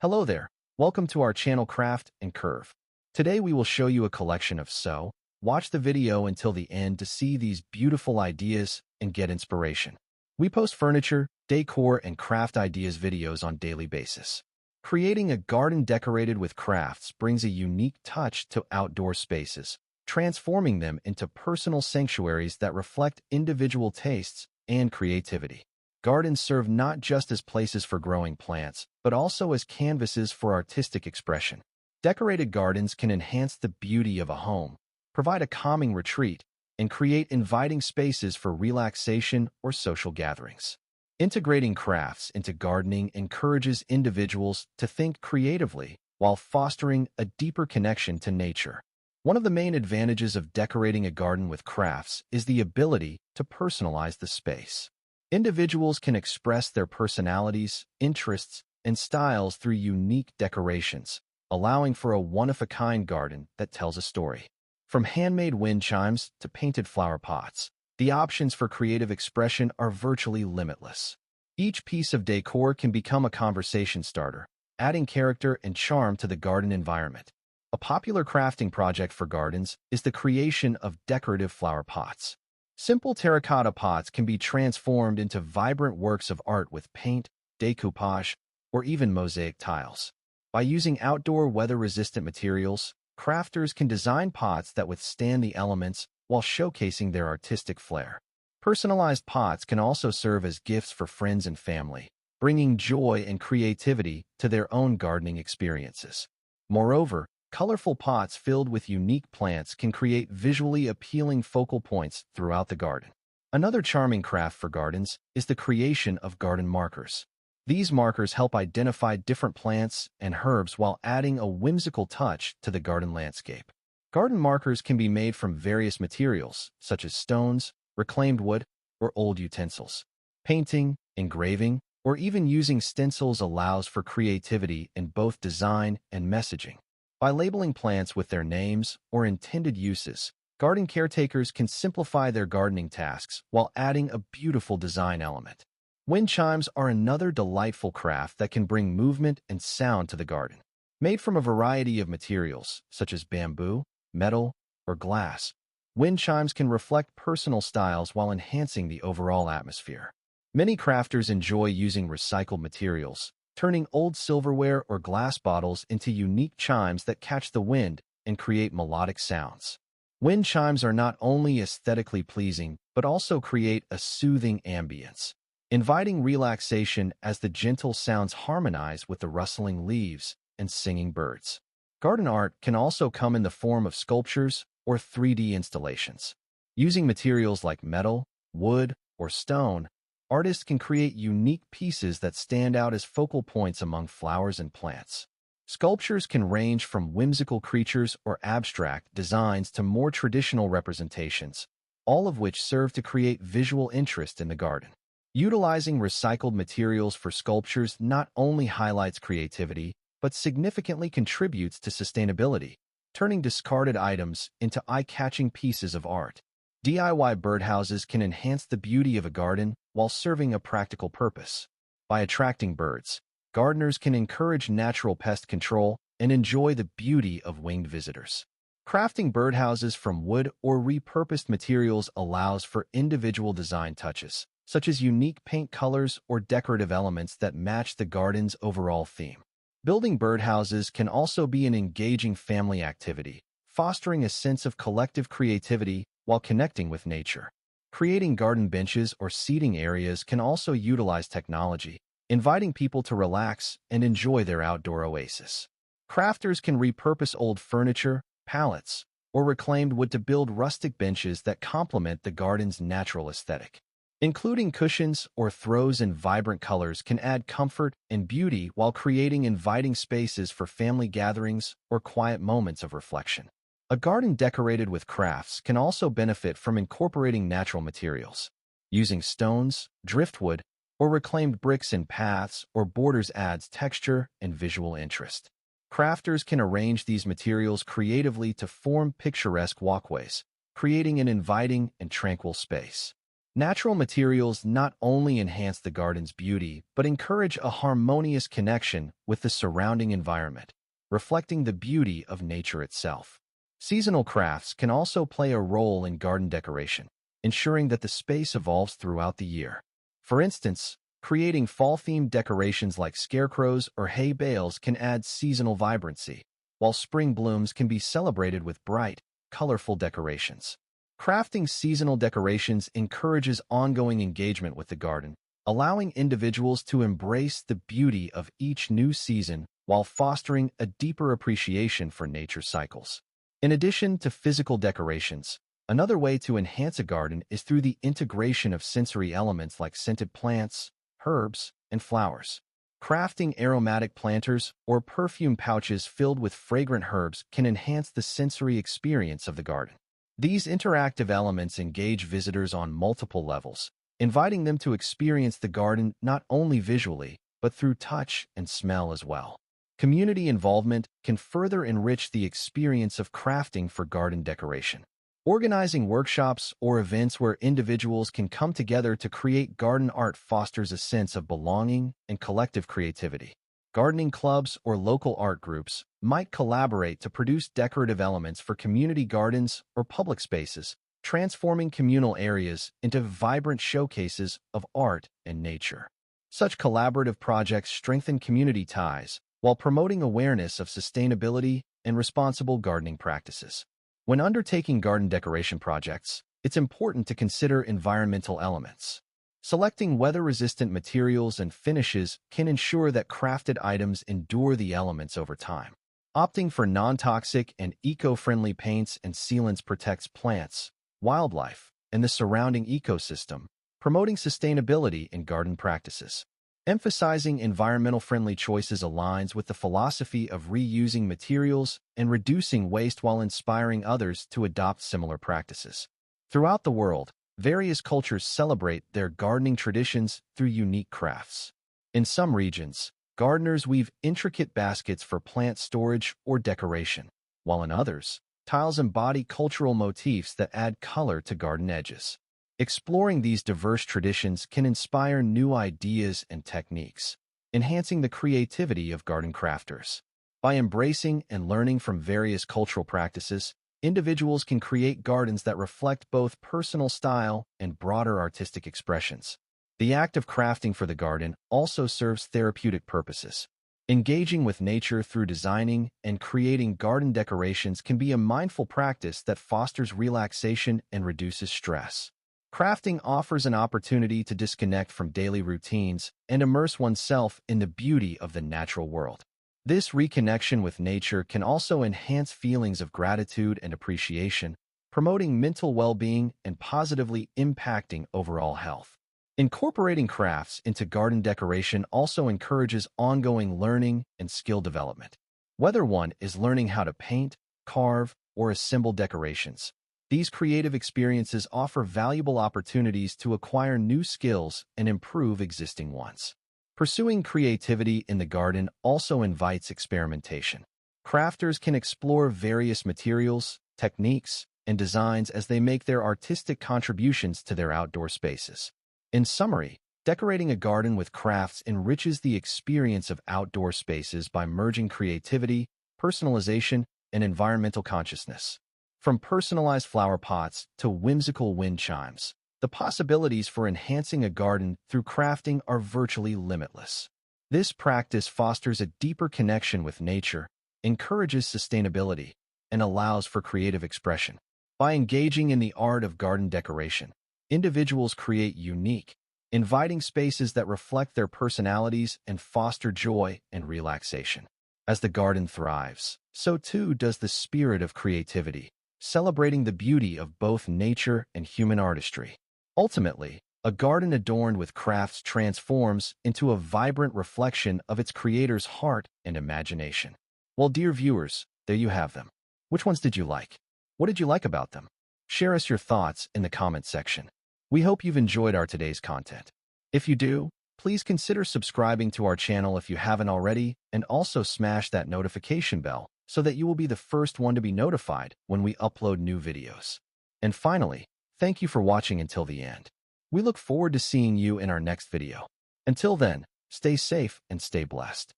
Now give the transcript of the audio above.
Hello there. Welcome to our channel Craft and Curve. Today we will show you a collection of sew. Watch the video until the end to see these beautiful ideas and get inspiration. We post furniture, decor, and craft ideas videos on a daily basis. Creating a garden decorated with crafts brings a unique touch to outdoor spaces, transforming them into personal sanctuaries that reflect individual tastes and creativity. Gardens serve not just as places for growing plants, but also as canvases for artistic expression. Decorated gardens can enhance the beauty of a home, provide a calming retreat, and create inviting spaces for relaxation or social gatherings. Integrating crafts into gardening encourages individuals to think creatively while fostering a deeper connection to nature. One of the main advantages of decorating a garden with crafts is the ability to personalize the space. Individuals can express their personalities, interests, and styles through unique decorations, allowing for a one-of-a-kind garden that tells a story. From handmade wind chimes to painted flower pots, the options for creative expression are virtually limitless. Each piece of decor can become a conversation starter, adding character and charm to the garden environment. A popular crafting project for gardens is the creation of decorative flower pots. Simple terracotta pots can be transformed into vibrant works of art with paint, decoupage, or even mosaic tiles. By using outdoor weather-resistant materials, crafters can design pots that withstand the elements while showcasing their artistic flair. Personalized pots can also serve as gifts for friends and family, bringing joy and creativity to their own gardening experiences. Moreover, colorful pots filled with unique plants can create visually appealing focal points throughout the garden. Another charming craft for gardens is the creation of garden markers. These markers help identify different plants and herbs while adding a whimsical touch to the garden landscape. Garden markers can be made from various materials, such as stones, reclaimed wood, or old utensils. Painting, engraving, or even using stencils allows for creativity in both design and messaging. By labeling plants with their names or intended uses, garden caretakers can simplify their gardening tasks while adding a beautiful design element. Wind chimes are another delightful craft that can bring movement and sound to the garden. Made from a variety of materials, such as bamboo, metal, or glass, wind chimes can reflect personal styles while enhancing the overall atmosphere. Many crafters enjoy using recycled materials, turning old silverware or glass bottles into unique chimes that catch the wind and create melodic sounds. Wind chimes are not only aesthetically pleasing, but also create a soothing ambience, inviting relaxation as the gentle sounds harmonize with the rustling leaves and singing birds. Garden art can also come in the form of sculptures or 3D installations. Using materials like metal, wood, or stone, artists can create unique pieces that stand out as focal points among flowers and plants. Sculptures can range from whimsical creatures or abstract designs to more traditional representations, all of which serve to create visual interest in the garden. Utilizing recycled materials for sculptures not only highlights creativity, but significantly contributes to sustainability, turning discarded items into eye-catching pieces of art. DIY birdhouses can enhance the beauty of a garden while serving a practical purpose. By attracting birds, gardeners can encourage natural pest control and enjoy the beauty of winged visitors. Crafting birdhouses from wood or repurposed materials allows for individual design touches, such as unique paint colors or decorative elements that match the garden's overall theme. Building birdhouses can also be an engaging family activity, fostering a sense of collective creativity while connecting with nature. Creating garden benches or seating areas can also utilize technology, inviting people to relax and enjoy their outdoor oasis. Crafters can repurpose old furniture, pallets, or reclaimed wood to build rustic benches that complement the garden's natural aesthetic. Including cushions or throws in vibrant colors can add comfort and beauty while creating inviting spaces for family gatherings or quiet moments of reflection. A garden decorated with crafts can also benefit from incorporating natural materials. Using stones, driftwood, or reclaimed bricks in paths or borders adds texture and visual interest. Crafters can arrange these materials creatively to form picturesque walkways, creating an inviting and tranquil space. Natural materials not only enhance the garden's beauty, but encourage a harmonious connection with the surrounding environment, reflecting the beauty of nature itself. Seasonal crafts can also play a role in garden decoration, ensuring that the space evolves throughout the year. For instance, creating fall-themed decorations like scarecrows or hay bales can add seasonal vibrancy, while spring blooms can be celebrated with bright, colorful decorations. Crafting seasonal decorations encourages ongoing engagement with the garden, allowing individuals to embrace the beauty of each new season while fostering a deeper appreciation for nature cycles. In addition to physical decorations, another way to enhance a garden is through the integration of sensory elements like scented plants, herbs, and flowers. Crafting aromatic planters or perfume pouches filled with fragrant herbs can enhance the sensory experience of the garden. These interactive elements engage visitors on multiple levels, inviting them to experience the garden not only visually, but through touch and smell as well. Community involvement can further enrich the experience of crafting for garden decoration. Organizing workshops or events where individuals can come together to create garden art fosters a sense of belonging and collective creativity. Gardening clubs or local art groups might collaborate to produce decorative elements for community gardens or public spaces, transforming communal areas into vibrant showcases of art and nature. Such collaborative projects strengthen community ties while promoting awareness of sustainability and responsible gardening practices. When undertaking garden decoration projects, it's important to consider environmental elements. Selecting weather-resistant materials and finishes can ensure that crafted items endure the elements over time. Opting for non-toxic and eco-friendly paints and sealants protects plants, wildlife, and the surrounding ecosystem, promoting sustainability in garden practices. Emphasizing environmental-friendly choices aligns with the philosophy of reusing materials and reducing waste while inspiring others to adopt similar practices. Throughout the world, various cultures celebrate their gardening traditions through unique crafts. In some regions, gardeners weave intricate baskets for plant storage or decoration, while in others, tiles embody cultural motifs that add color to garden edges. Exploring these diverse traditions can inspire new ideas and techniques, enhancing the creativity of garden crafters. By embracing and learning from various cultural practices, individuals can create gardens that reflect both personal style and broader artistic expressions. The act of crafting for the garden also serves therapeutic purposes. Engaging with nature through designing and creating garden decorations can be a mindful practice that fosters relaxation and reduces stress. Crafting offers an opportunity to disconnect from daily routines and immerse oneself in the beauty of the natural world. This reconnection with nature can also enhance feelings of gratitude and appreciation, promoting mental well-being and positively impacting overall health. Incorporating crafts into garden decoration also encourages ongoing learning and skill development. Whether one is learning how to paint, carve, or assemble decorations, these creative experiences offer valuable opportunities to acquire new skills and improve existing ones. Pursuing creativity in the garden also invites experimentation. Crafters can explore various materials, techniques, and designs as they make their artistic contributions to their outdoor spaces. In summary, decorating a garden with crafts enriches the experience of outdoor spaces by merging creativity, personalization, and environmental consciousness. From personalized flower pots to whimsical wind chimes, the possibilities for enhancing a garden through crafting are virtually limitless. This practice fosters a deeper connection with nature, encourages sustainability, and allows for creative expression. By engaging in the art of garden decoration, individuals create unique, inviting spaces that reflect their personalities and foster joy and relaxation. As the garden thrives, so too does the spirit of creativity, celebrating the beauty of both nature and human artistry. Ultimately, a garden adorned with crafts transforms into a vibrant reflection of its creator's heart and imagination. Well, dear viewers, there you have them. Which ones did you like? What did you like about them? Share us your thoughts in the comment section. We hope you've enjoyed our today's content. If you do, please consider subscribing to our channel if you haven't already, and also smash that notification bell so that you will be the first one to be notified when we upload new videos. And finally, thank you for watching until the end. We look forward to seeing you in our next video. Until then, stay safe and stay blessed.